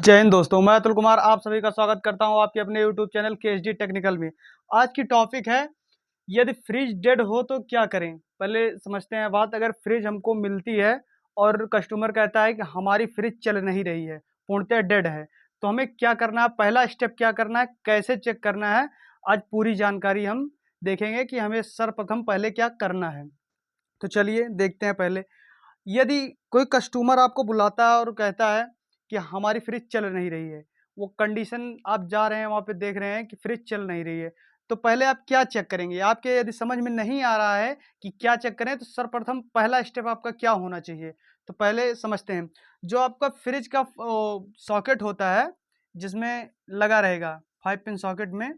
जय हिंद दोस्तों, मैं अतुल कुमार आप सभी का स्वागत करता हूं आपके अपने YouTube चैनल KSD टेक्निकल में। आज की टॉपिक है, यदि फ्रिज डेड हो तो क्या करें। पहले समझते हैं बात। अगर फ्रिज हमको मिलती है और कस्टमर कहता है कि हमारी फ्रिज चल नहीं रही है, पूर्णतः डेड है, तो हमें क्या करना है, पहला स्टेप क्या करना है, कैसे चेक करना है, आज पूरी जानकारी हम देखेंगे कि हमें सर्वप्रथम पहले क्या करना है। तो चलिए देखते हैं। पहले यदि कोई कस्टमर आपको बुलाता है और कहता है कि हमारी फ्रिज चल नहीं रही है, वो कंडीशन आप जा रहे हैं वहाँ पे देख रहे हैं कि फ्रिज चल नहीं रही है, तो पहले आप क्या चेक करेंगे। आपके यदि समझ में नहीं आ रहा है कि क्या चेक करें, तो सर्वप्रथम पहला स्टेप आपका क्या होना चाहिए। तो पहले समझते हैं। जो आपका फ्रिज का सॉकेट होता है, जिसमें लगा रहेगा 5 पिन सॉकेट में,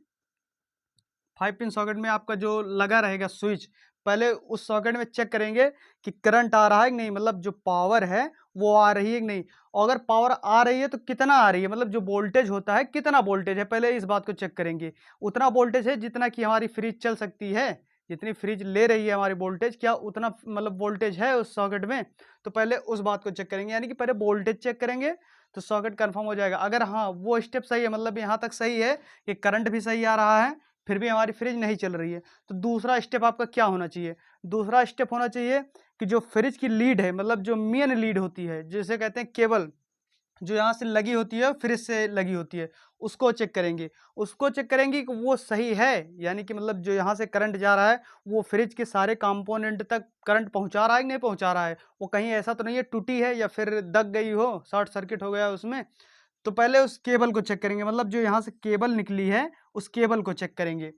5 पिन सॉकेट में आपका जो लगा रहेगा स्विच, पहले उस सॉकेट में चेक करेंगे कि करंट आ रहा है कि नहीं, मतलब जो पावर है वो आ रही है कि नहीं। और अगर पावर आ रही है तो कितना आ रही है, मतलब जो वोल्टेज होता है कितना वोल्टेज है, पहले इस बात को चेक करेंगे। उतना वोल्टेज है जितना कि हमारी फ्रिज चल सकती है, जितनी फ्रिज ले रही है हमारी वोल्टेज, क्या उतना मतलब वोल्टेज है उस सॉकेट में। तो पहले उस बात को चेक करेंगे, यानी कि पहले वोल्टेज चेक करेंगे तो सॉकेट कंफर्म हो जाएगा। अगर हाँ वो स्टेप सही है, मतलब यहाँ तक सही है कि करंट भी सही आ रहा है, फिर भी हमारी फ्रिज नहीं चल रही है, तो दूसरा स्टेप आपका क्या होना चाहिए। दूसरा स्टेप होना चाहिए कि जो फ्रिज की लीड है, मतलब जो मेन लीड होती है, जिसे कहते हैं केबल, जो यहाँ से लगी होती है फ्रिज से लगी होती है, उसको चेक करेंगे। उसको चेक करेंगे कि वो सही है, यानी कि मतलब जो यहाँ से करंट जा रहा है वो फ्रिज के सारे कंपोनेंट तक करंट पहुँचा रहा है कि नहीं पहुँचा रहा है। वो कहीं ऐसा तो नहीं है टूटी है या फिर दब गई हो, शॉर्ट सर्किट हो गया उसमें। तो पहले उस केबल को चेक करेंगे, मतलब जो यहाँ से केबल निकली है उस केबल को चेक करेंगे।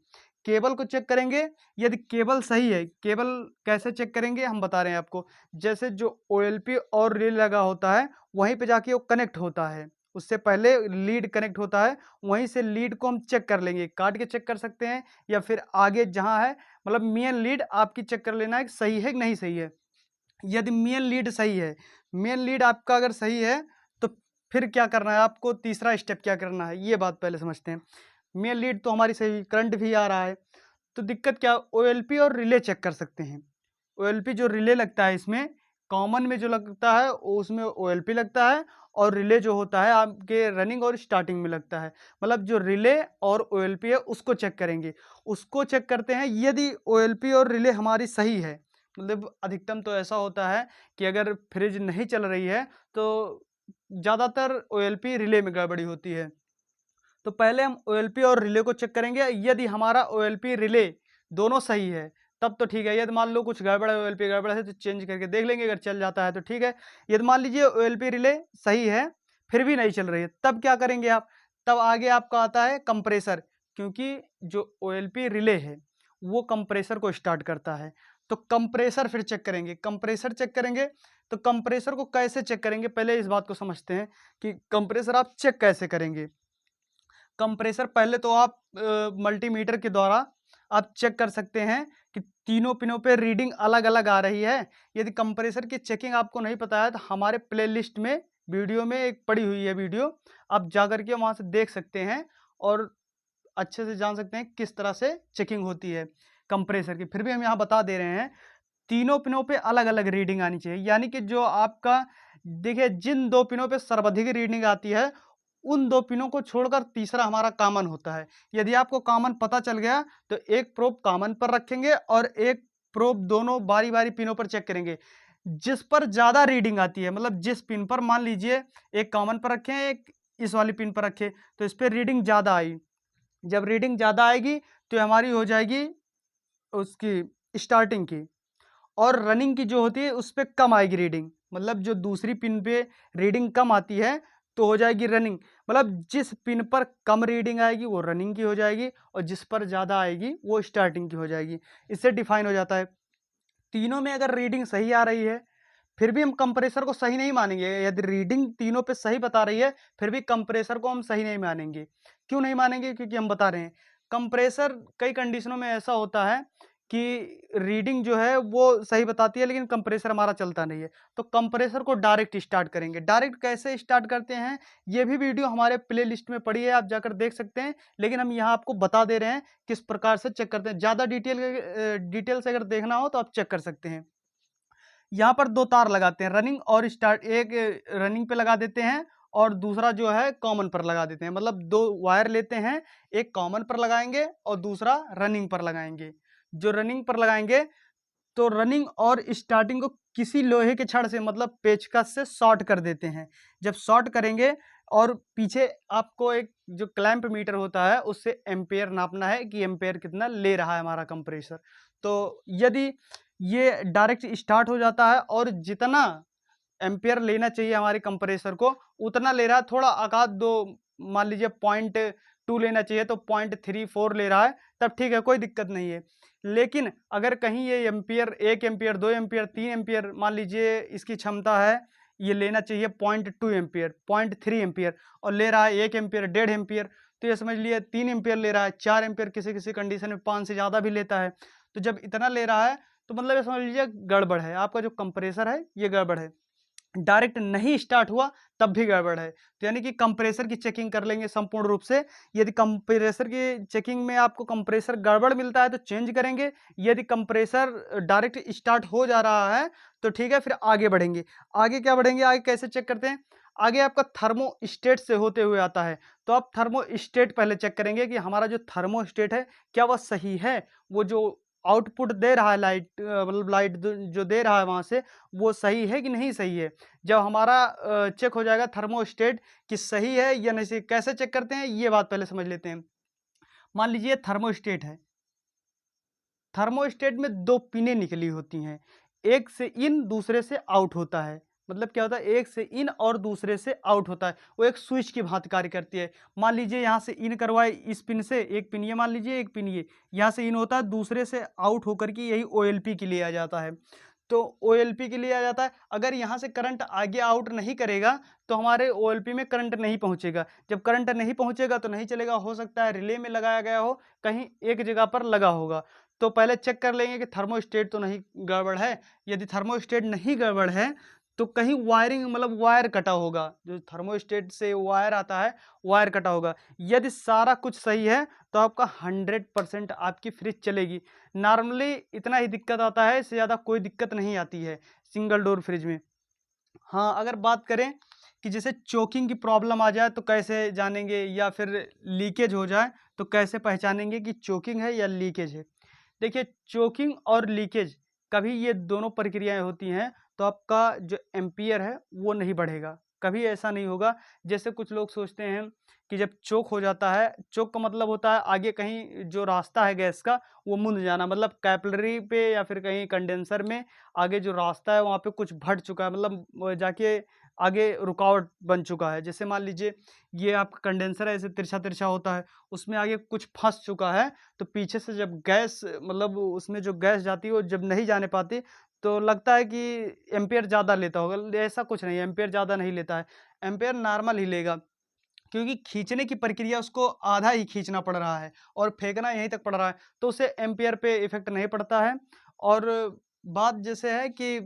केबल को चेक करेंगे, यदि केबल सही है, केबल कैसे चेक करेंगे हम बता रहे हैं आपको। जैसे जो ओएलपी और रिले लगा होता है, वहीं पे जाके वो कनेक्ट होता है, उससे पहले लीड कनेक्ट होता है, वहीं से लीड को हम चेक कर लेंगे, काट के चेक कर सकते हैं या फिर आगे जहाँ है, मतलब मेन लीड आपकी चेक कर लेना है कि सही है कि नहीं सही है। यदि मेन लीड सही है, मेन लीड आपका अगर सही है, तो फिर क्या करना है आपको, तीसरा स्टेप क्या करना है, ये बात पहले समझते हैं। मेन लीड तो हमारी सही, करंट भी आ रहा है, तो दिक्कत क्या, ओएलपी और रिले चेक कर सकते हैं। ओएलपी जो रिले लगता है इसमें, कॉमन में जो लगता है उसमें ओएलपी लगता है, और रिले जो होता है आपके रनिंग और स्टार्टिंग में लगता है। मतलब जो रिले और ओएलपी है उसको चेक करेंगे। उसको चेक करते हैं, यदि ओएलपी और रिले हमारी सही है, मतलब अधिकतम तो ऐसा होता है कि अगर फ्रिज नहीं चल रही है तो ज़्यादातर ओएलपी रिले में गड़बड़ी होती है। तो पहले हम ओएलपी और रिले को चेक करेंगे। यदि हमारा ओएलपी रिले दोनों सही है तब तो ठीक है। यदि मान लो कुछ गड़बड़ है, ओएलपी गड़बड़ है, तो चेंज करके देख लेंगे, अगर चल जाता है तो ठीक है। यदि मान लीजिए ओएलपी रिले सही है फिर भी नहीं चल रही है, तब क्या करेंगे आप, तब आगे आपका आता है कंप्रेसर, क्योंकि जो ओएलपी रिले है वो कंप्रेसर को स्टार्ट करता है। तो कंप्रेसर फिर चेक करेंगे, कंप्रेसर चेक करेंगे। तो कंप्रेसर को कैसे चेक करेंगे, पहले इस बात को समझते हैं कि कंप्रेसर आप चेक कैसे करेंगे। कंप्रेसर पहले तो आप मल्टीमीटर के द्वारा आप चेक कर सकते हैं कि तीनों पिनों पे रीडिंग अलग-अलग आ रही है। यदि कंप्रेसर की चेकिंग आपको नहीं पता है तो हमारे प्लेलिस्ट में वीडियो में एक पड़ी हुई है वीडियो, आप जा कर के वहाँ से देख सकते हैं और अच्छे से जान सकते हैं किस तरह से चेकिंग होती है कंप्रेसर की। फिर भी हम यहाँ बता दे रहे हैं, तीनों पिनों पे अलग-अलग रीडिंग आनी चाहिए। यानी कि जो आपका, देखिए जिन 2 पिनों पे सर्वाधिक रीडिंग आती है, उन 2 पिनों को छोड़कर तीसरा हमारा कॉमन होता है। यदि आपको कॉमन पता चल गया तो एक प्रोब कॉमन पर रखेंगे और एक प्रोब दोनों बारी-बारी पिनों पर चेक करेंगे। जिस पर ज़्यादा रीडिंग आती है, मतलब जिस पिन पर मान लीजिए एक कॉमन पर रखें, एक इस वाली पिन पर रखें, तो इस पे रीडिंग ज़्यादा आई। जब रीडिंग ज़्यादा आएगी तो हमारी हो जाएगी उसकी स्टार्टिंग की, और रनिंग की जो होती है उस पे कम आएगी रीडिंग। मतलब जो दूसरी पिन पे रीडिंग कम आती है तो हो जाएगी रनिंग। मतलब जिस पिन पर कम रीडिंग आएगी वो रनिंग की हो जाएगी, और जिस पर ज़्यादा आएगी वो स्टार्टिंग की हो जाएगी। इससे डिफाइन हो जाता है। तीनों में अगर रीडिंग सही आ रही है फिर भी हम कंप्रेसर को सही नहीं मानेंगे। यदि रीडिंग तीनों पे सही बता रही है फिर भी कंप्रेसर को हम सही नहीं मानेंगे। क्यों नहीं मानेंगे, क्योंकि हम बता रहे हैं कंप्रेसर कई कंडीशनों में ऐसा होता है कि रीडिंग जो है वो सही बताती है लेकिन कंप्रेसर हमारा चलता नहीं है। तो कंप्रेसर को डायरेक्ट स्टार्ट करेंगे। डायरेक्ट कैसे स्टार्ट करते हैं, ये भी वीडियो हमारे प्ले लिस्ट में पड़ी है, आप जाकर देख सकते हैं। लेकिन हम यहाँ आपको बता दे रहे हैं किस प्रकार से चेक करते हैं। ज़्यादा डिटेल से अगर देखना हो तो आप चेक कर सकते हैं। यहाँ पर 2 तार लगाते हैं, रनिंग और स्टार्ट। एक रनिंग पे लगा देते हैं और दूसरा जो है कॉमन पर लगा देते हैं। मतलब 2 वायर लेते हैं, एक कॉमन पर लगाएँगे और दूसरा रनिंग पर लगाएँगे। जो रनिंग पर लगाएँगे तो रनिंग और स्टार्टिंग को किसी लोहे के छड़ से मतलब पेचकस से शॉर्ट कर देते हैं। जब शॉर्ट करेंगे और पीछे आपको एक जो क्लैंप मीटर होता है उससे एम्पेयर नापना है कि एम्पेयर कितना ले रहा है हमारा कंप्रेसर। तो यदि ये डायरेक्ट स्टार्ट हो जाता है और जितना एम्पेयर लेना चाहिए हमारे कंप्रेसर को उतना ले रहा है, थोड़ा आकाश दो मान लीजिए 0.2 लेना चाहिए तो 0.34 ले रहा है, तब ठीक है, कोई दिक्कत नहीं है। लेकिन अगर कहीं ये एम्पियर 1 एम्पियर 2 एम्पियर 3 एम्पियर मान लीजिए इसकी क्षमता है, ये लेना चाहिए 0.2 एम्पियर 0.3 एम्पियर और ले रहा है 1 एम्पियर 1.5 एम्पियर, तो ये समझ लिए 3 एम्पियर ले रहा है, 4 एम्पियर किसी किसी कंडीशन में 5 से ज़्यादा भी लेता है। तो जब इतना ले रहा है तो मतलब ये समझ लीजिए गड़बड़ है, आपका जो कंप्रेसर है ये गड़बड़ है। डायरेक्ट नहीं स्टार्ट हुआ तब भी गड़बड़ है। तो यानी कि कंप्रेसर की चेकिंग कर लेंगे संपूर्ण रूप से। यदि कंप्रेसर की चेकिंग में आपको कंप्रेसर गड़बड़ मिलता है तो चेंज करेंगे। यदि कंप्रेसर डायरेक्ट स्टार्ट हो जा रहा है तो ठीक है, फिर आगे बढ़ेंगे। आगे क्या बढ़ेंगे, आगे कैसे चेक करते हैं? आगे आपका थर्मोस्टेट से होते हुए आता है। तो आप थर्मोस्टेट पहले चेक करेंगे कि हमारा जो थर्मोस्टेट है क्या वह सही है? वो जो आउटपुट दे रहा है लाइट मतलब लाइट जो दे रहा है वहाँ से, वो सही है कि नहीं सही है? जब हमारा चेक हो जाएगा थर्मोस्टेट कि सही है या नहीं सही, कैसे चेक करते हैं ये बात पहले समझ लेते हैं। मान लीजिए थर्मोस्टेट है, थर्मोस्टेट में 2 पिनें निकली होती हैं, एक से इन दूसरे से आउट होता है। मतलब क्या होता है, एक से इन और दूसरे से आउट होता है, वो एक स्विच की भांति कार्य करती है। मान लीजिए यहाँ से इन करवाए इस पिन से, एक पिन ये मान लीजिए, एक पिन ये, यहाँ से इन होता है, दूसरे से आउट होकर के यही ओएलपी के लिए आ जाता है। तो ओएलपी के लिए आ जाता है, अगर यहाँ से करंट आगे आउट नहीं करेगा तो हमारे ओएलपी में करंट नहीं पहुँचेगा। जब करंट नहीं पहुँचेगा तो नहीं चलेगा, हो सकता है रिले में लगाया गया हो, कहीं एक जगह पर लगा होगा। तो पहले चेक कर लेंगे कि थर्मोस्टेट तो नहीं गड़बड़ है। यदि थर्मोस्टेट नहीं गड़बड़ है तो कहीं वायरिंग मतलब वायर कटा होगा, जो थर्मोस्टेट से वायर आता है वायर कटा होगा। यदि सारा कुछ सही है तो आपका 100% आपकी फ्रिज चलेगी। नॉर्मली इतना ही दिक्कत आता है, इससे ज़्यादा कोई दिक्कत नहीं आती है सिंगल डोर फ्रिज में। हाँ, अगर बात करें कि जैसे चोकिंग की प्रॉब्लम आ जाए तो कैसे जानेंगे, या फिर लीकेज हो जाए तो कैसे पहचानेंगे कि चोकिंग है या लीकेज है? देखिए, चोकिंग और लीकेज कभी ये दोनों प्रक्रियाएँ होती हैं, तो आपका जो एम्पियर है, वो नहीं बढ़ेगा। कभी ऐसा नहीं होगा, जैसे कुछ लोग सोचते हैं कि जब चोक हो जाता है, चोक का मतलब होता है आगे कहीं जो रास्ता है गैस का, वो मुंद जाना। मतलब कैपिलरी पे या फिर कहीं कंडेंसर में आगे जो रास्ता है, वहाँ पे कुछ भट चुका है, मतलब वो जाके आगे रुकावट बन चुका है। जैसे मान लीजिए, ये आपका कंडेंसर है, ऐसे तिरछा-तिरछा होता है, उसमें आगे कुछ फँस चुका है, तो पीछे से जब गैस मतलब उसमें जो गैस जाती है वो जब नहीं जाने पाती तो लगता है कि एम्पेयर ज़्यादा लेता होगा। ऐसा कुछ नहीं है, एम्पेयर ज़्यादा नहीं लेता है, एम्पेयर नॉर्मल ही लेगा, क्योंकि खींचने की प्रक्रिया उसको आधा ही खींचना पड़ रहा है और फेंकना यहीं तक पड़ रहा है, तो उससे एम्पेयर पे इफेक्ट नहीं पड़ता है। और बात जैसे है कि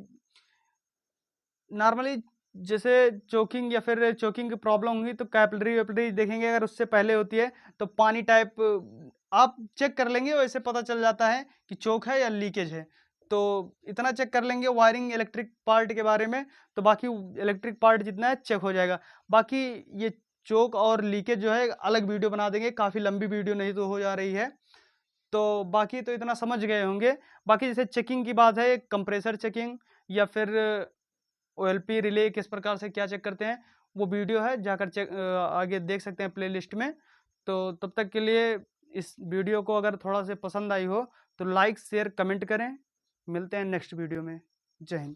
नॉर्मली जैसे चोकिंग या फिर चोकिंग की प्रॉब्लम होगी तो कैपिलरी-वैपिलरी देखेंगे, अगर उससे पहले होती है तो पानी टाइप आप चेक कर लेंगे, वैसे पता चल जाता है कि चोक है या लीकेज है। तो इतना चेक कर लेंगे वायरिंग इलेक्ट्रिक पार्ट के बारे में, तो बाकी इलेक्ट्रिक पार्ट जितना है चेक हो जाएगा। बाकी ये चोक और लीकेज जो है अलग वीडियो बना देंगे, काफ़ी लंबी वीडियो नहीं तो हो जा रही है। तो बाकी तो इतना समझ गए होंगे। बाकी जैसे चेकिंग की बात है, कंप्रेसर चेकिंग या फिर ओएलपी रिले किस प्रकार से क्या चेक करते हैं, वो वीडियो है, जाकर आगे देख सकते हैं प्लेलिस्ट में। तो तब तक के लिए इस वीडियो को अगर थोड़ा से पसंद आई हो तो लाइक शेयर कमेंट करें। मिलते हैं नेक्स्ट वीडियो में। जय हिंद।